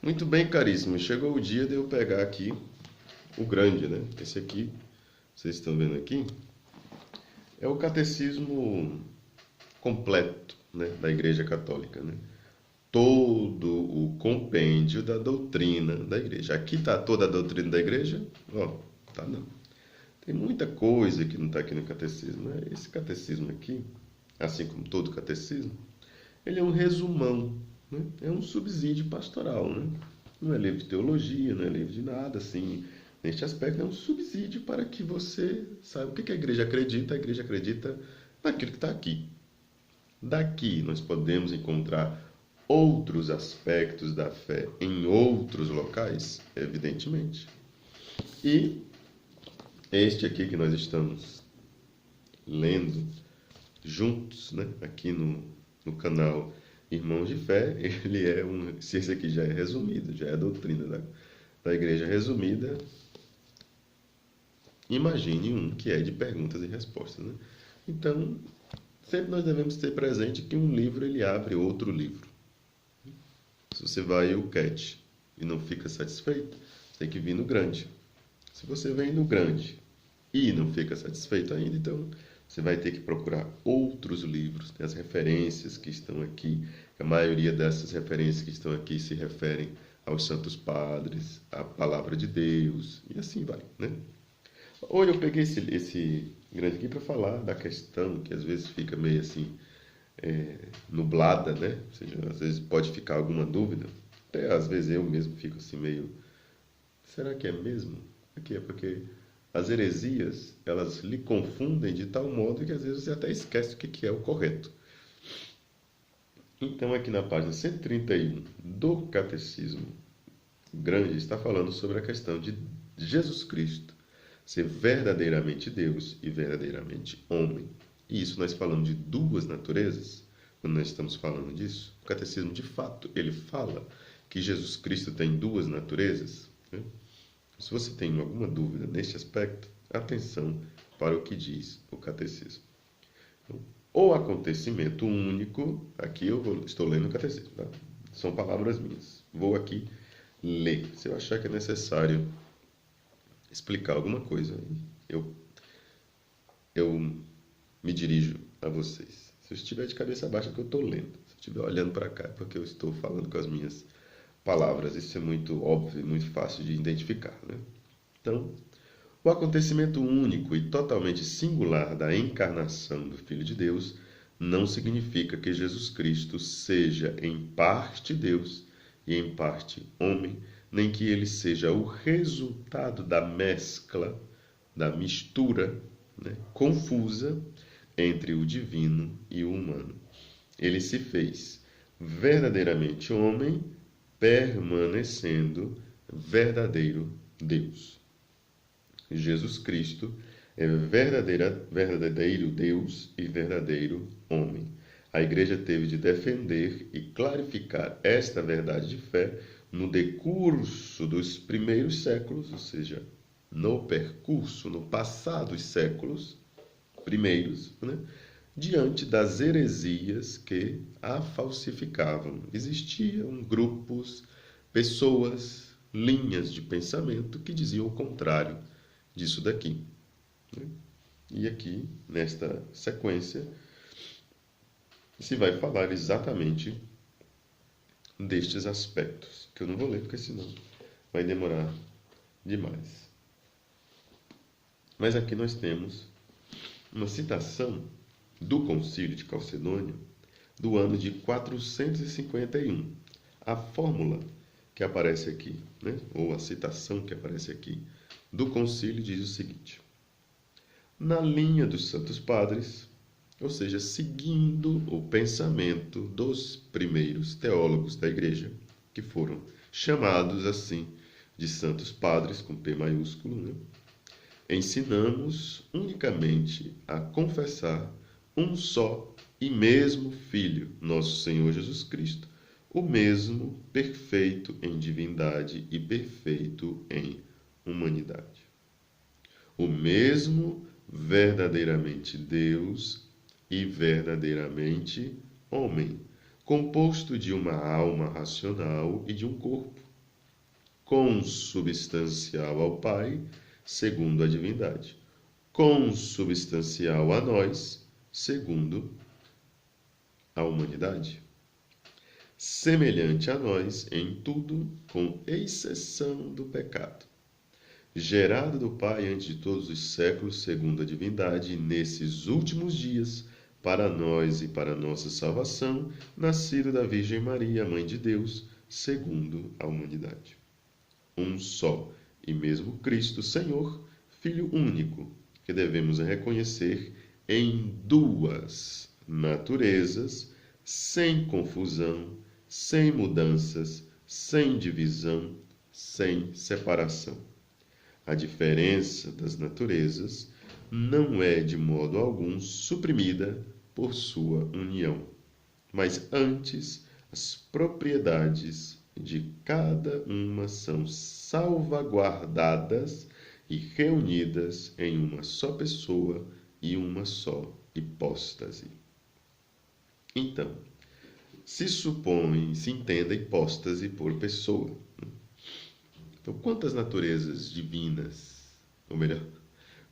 Muito bem, caríssimo. Chegou o dia de eu pegar aqui o grande, né? Esse aqui, vocês estão vendo aqui, é o catecismo completo, né, da Igreja Católica, né? Todo o compêndio da doutrina da Igreja. Aqui está toda a doutrina da Igreja? Ó, tá não. Tem muita coisa que não está aqui no catecismo, né? Esse catecismo aqui, assim como todo catecismo, ele é um resumão, né? É um subsídio pastoral, né? Não é livro de teologia, não é livro de nada, assim. Neste aspecto, é um subsídio para que você saiba o que a igreja acredita. A igreja acredita naquilo que está aqui. Daqui nós podemos encontrar outros aspectos da fé em outros locais, evidentemente. E este aqui que nós estamos lendo juntos, né, aqui no canal Irmãos de Fé, ele é se esse aqui já é resumido, já é a doutrina da igreja resumida, imagine um que é de perguntas e respostas, né? Então, sempre nós devemos ter presente que um livro ele abre outro livro. Se você vai ao CAT e não fica satisfeito, você tem que vir no grande. Se você vem no grande e não fica satisfeito ainda, então você vai ter que procurar outros livros, né? As referências que estão aqui, a maioria dessas referências que estão aqui se referem aos santos padres, à palavra de Deus, e assim vai, né? Hoje eu peguei esse grande aqui para falar da questão que às vezes fica meio assim, nublada, né? Ou seja, às vezes pode ficar alguma dúvida. Até às vezes eu mesmo fico assim meio, será que é mesmo? Aqui é porque as heresias, elas lhe confundem de tal modo que às vezes você até esquece o que é o correto. Então, aqui na página 131 do Catecismo Grande, está falando sobre a questão de Jesus Cristo ser verdadeiramente Deus e verdadeiramente homem. E isso nós falamos de duas naturezas, quando nós estamos falando disso. O Catecismo, de fato, ele fala que Jesus Cristo tem duas naturezas, né? Se você tem alguma dúvida neste aspecto, atenção para o que diz o catecismo. Então, o acontecimento único, aqui estou lendo o catecismo, tá? São palavras minhas. Vou aqui ler. Se eu achar que é necessário explicar alguma coisa, eu me dirijo a vocês. Se eu estiver de cabeça baixa, é que eu estou lendo. Se eu estiver olhando para cá, é porque eu estou falando com as minhas palavras. Isso é muito óbvio e muito fácil de identificar, né? Então, o acontecimento único e totalmente singular da encarnação do Filho de Deus não significa que Jesus Cristo seja em parte Deus e em parte homem, nem que ele seja o resultado da mescla, da mistura, né, confusa entre o divino e o humano. Ele se fez verdadeiramente homem, permanecendo verdadeiro Deus. Jesus Cristo é verdadeiro Deus e verdadeiro homem. A igreja teve de defender e clarificar esta verdade de fé no decurso dos primeiros séculos, ou seja, no percurso, no passar dos séculos primeiros, né, diante das heresias que a falsificavam. Existiam grupos, pessoas, linhas de pensamento que diziam o contrário disso daqui, né? E aqui, nesta sequência, se vai falar exatamente destes aspectos, que eu não vou ler porque senão vai demorar demais. Mas aqui nós temos uma citação do Concílio de Calcedônia do ano de 451. A fórmula que aparece aqui, né, ou a citação que aparece aqui do concílio diz o seguinte: na linha dos santos padres, ou seja, seguindo o pensamento dos primeiros teólogos da igreja, que foram chamados assim de santos padres, com P maiúsculo, né? Ensinamos unicamente a confessar um só e mesmo Filho, nosso Senhor Jesus Cristo, o mesmo perfeito em divindade e perfeito em humanidade. O mesmo verdadeiramente Deus e verdadeiramente homem, composto de uma alma racional e de um corpo, consubstancial ao Pai, segundo a divindade, consubstancial a nós, segundo a humanidade, semelhante a nós em tudo, com exceção do pecado, gerado do Pai antes de todos os séculos, segundo a divindade, e nesses últimos dias, para nós e para nossa salvação, nascido da Virgem Maria, Mãe de Deus, segundo a humanidade. Um só e mesmo Cristo, Senhor, Filho único, que devemos reconhecer em duas naturezas, sem confusão, sem mudanças, sem divisão, sem separação. A diferença das naturezas não é de modo algum suprimida por sua união, mas antes as propriedades de cada uma são salvaguardadas e reunidas em uma só pessoa e uma só hipóstase. Então, se entenda hipóstase por pessoa. Então, quantas naturezas divinas, ou melhor,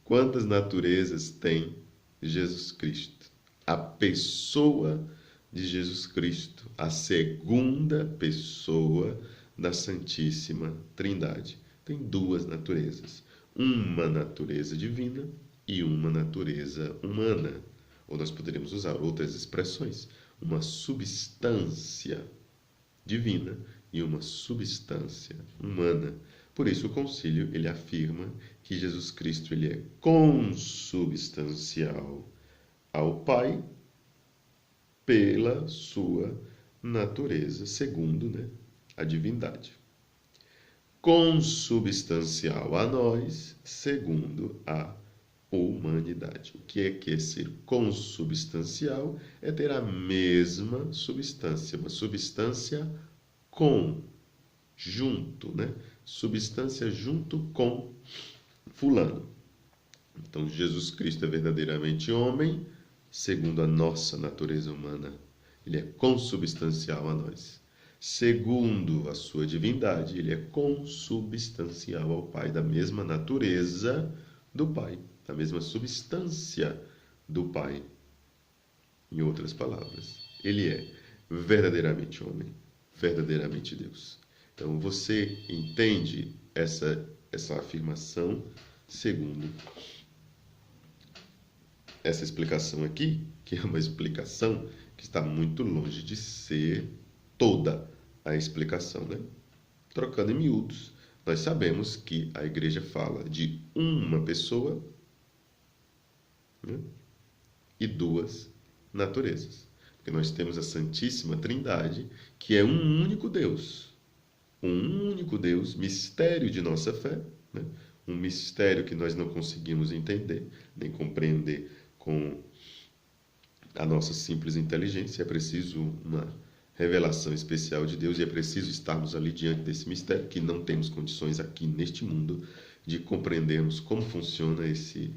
quantas naturezas tem Jesus Cristo? A pessoa de Jesus Cristo, a segunda pessoa da Santíssima Trindade. Tem duas naturezas, uma natureza divina e uma natureza humana. Ou nós poderíamos usar outras expressões, uma substância divina e uma substância humana. Por isso o concílio ele afirma que Jesus Cristo ele é consubstancial ao Pai pela sua natureza, segundo a divindade. Consubstancial a nós, segundo a humanidade. O que é ser consubstancial? É ter a mesma substância, uma substância junto, substância junto com fulano. Então, Jesus Cristo é verdadeiramente homem, segundo a nossa natureza humana. Ele é consubstancial a nós. Segundo a sua divindade, ele é consubstancial ao Pai, da mesma natureza do Pai, da mesma substância do Pai. Em outras palavras, ele é verdadeiramente homem, verdadeiramente Deus. Então, você entende essa afirmação segundo essa explicação aqui, que é uma explicação que está muito longe de ser toda a explicação, Trocando em miúdos, nós sabemos que a igreja fala de uma pessoa, e duas naturezas. Porque nós temos a Santíssima Trindade, que é um único Deus. Um único Deus, mistério de nossa fé, um mistério que nós não conseguimos entender, nem compreender com a nossa simples inteligência. É preciso uma revelação especial de Deus e é preciso estarmos ali diante desse mistério, que não temos condições aqui neste mundo de compreendermos como funciona essa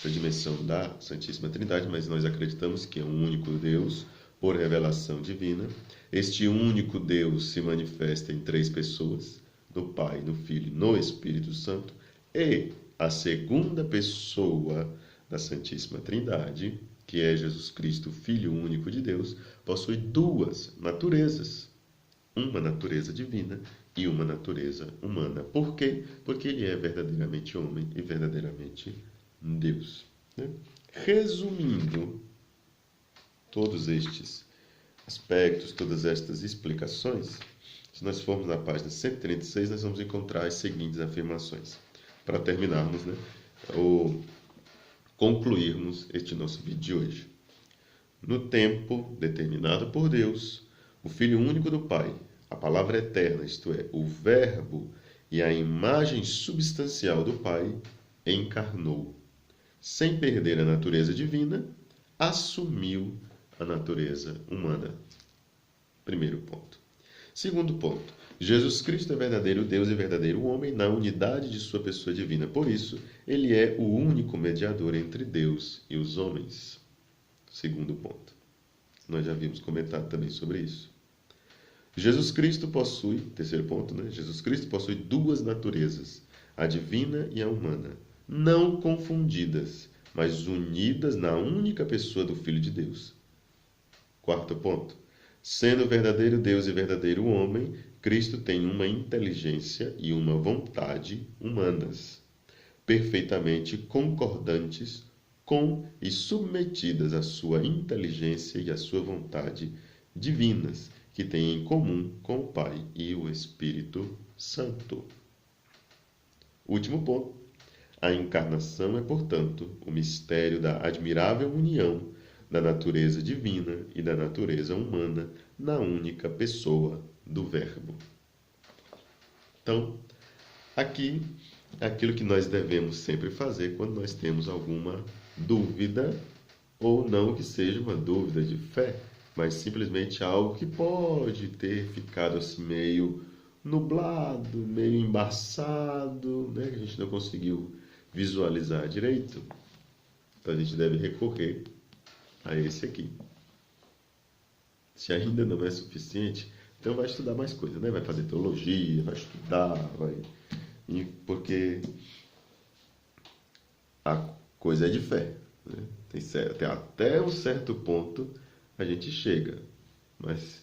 dimensão da Santíssima Trindade, mas nós acreditamos que é um único Deus por revelação divina. Este único Deus se manifesta em três pessoas, no Pai, no Filho e no Espírito Santo, e a segunda pessoa da Santíssima Trindade, que é Jesus Cristo, Filho único de Deus, possui duas naturezas, uma natureza divina e uma natureza humana. Por quê? Porque ele é verdadeiramente homem e verdadeiramente Deus. Resumindo todos estes aspectos, todas estas explicações, se nós formos na página 136, nós vamos encontrar as seguintes afirmações. Para terminarmos, ou concluirmos este nosso vídeo de hoje. No tempo determinado por Deus, o Filho único do Pai, a palavra eterna, isto é, o Verbo e a imagem substancial do Pai, encarnou. Sem perder a natureza divina, assumiu a natureza humana. Primeiro ponto. Segundo ponto. Jesus Cristo é verdadeiro Deus e verdadeiro homem na unidade de sua pessoa divina. Por isso, ele é o único mediador entre Deus e os homens. Segundo ponto. Nós já havíamos comentado também sobre isso. Jesus Cristo possui, terceiro ponto, né? Jesus Cristo possui duas naturezas, a divina e a humana, não confundidas, mas unidas na única pessoa do Filho de Deus. Quarto ponto. Sendo verdadeiro Deus e verdadeiro homem, Cristo tem uma inteligência e uma vontade humanas, perfeitamente concordantes com e submetidas à sua inteligência e à sua vontade divinas, que têm em comum com o Pai e o Espírito Santo. Último ponto. A encarnação é, portanto, o mistério da admirável união da natureza divina e da natureza humana na única pessoa do Verbo. Então, aqui é aquilo que nós devemos sempre fazer quando nós temos alguma dúvida, ou não que seja uma dúvida de fé, mas simplesmente algo que pode ter ficado assim meio nublado, meio embaçado, né? Que a gente não conseguiu visualizar direito. Então a gente deve recorrer a esse aqui. Se ainda não é suficiente, então vai estudar mais coisa, né? Vai fazer teologia, vai estudar, porque a coisa é de fé, né? Até um certo ponto a gente chega, mas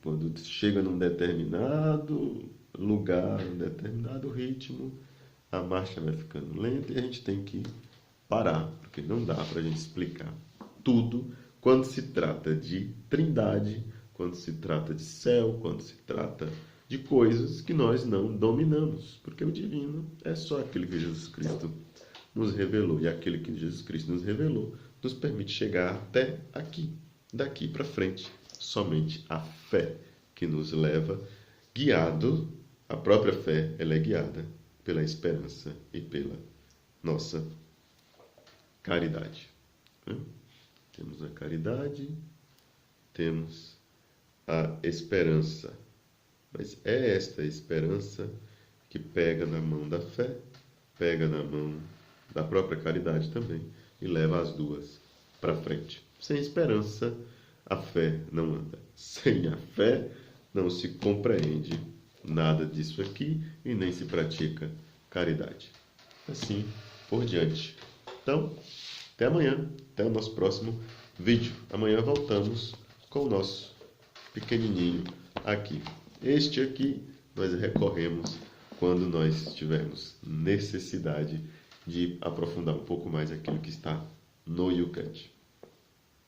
quando chega num determinado lugar, num determinado ritmo, a marcha vai ficando lenta e a gente tem que parar, porque não dá para a gente explicar tudo quando se trata de trindade, quando se trata de céu, quando se trata de coisas que nós não dominamos, porque o divino é só aquilo que Jesus Cristo nos revelou, e aquele que Jesus Cristo nos revelou nos permite chegar até aqui, daqui para frente. Somente a fé que nos leva, guiado, a própria fé, ela é guiada pela esperança e pela nossa caridade. Temos a caridade, temos a esperança. Mas é esta esperança que pega na mão da fé, pega na mão da própria caridade também e leva as duas para frente. Sem esperança, a fé não anda. Sem a fé, não se compreende nada disso aqui e nem se pratica caridade. Assim por diante. Então, até amanhã, até o nosso próximo vídeo. Amanhã voltamos com o nosso pequenininho aqui. Este aqui nós recorremos quando nós tivermos necessidade de aprofundar um pouco mais aquilo que está no YouCut.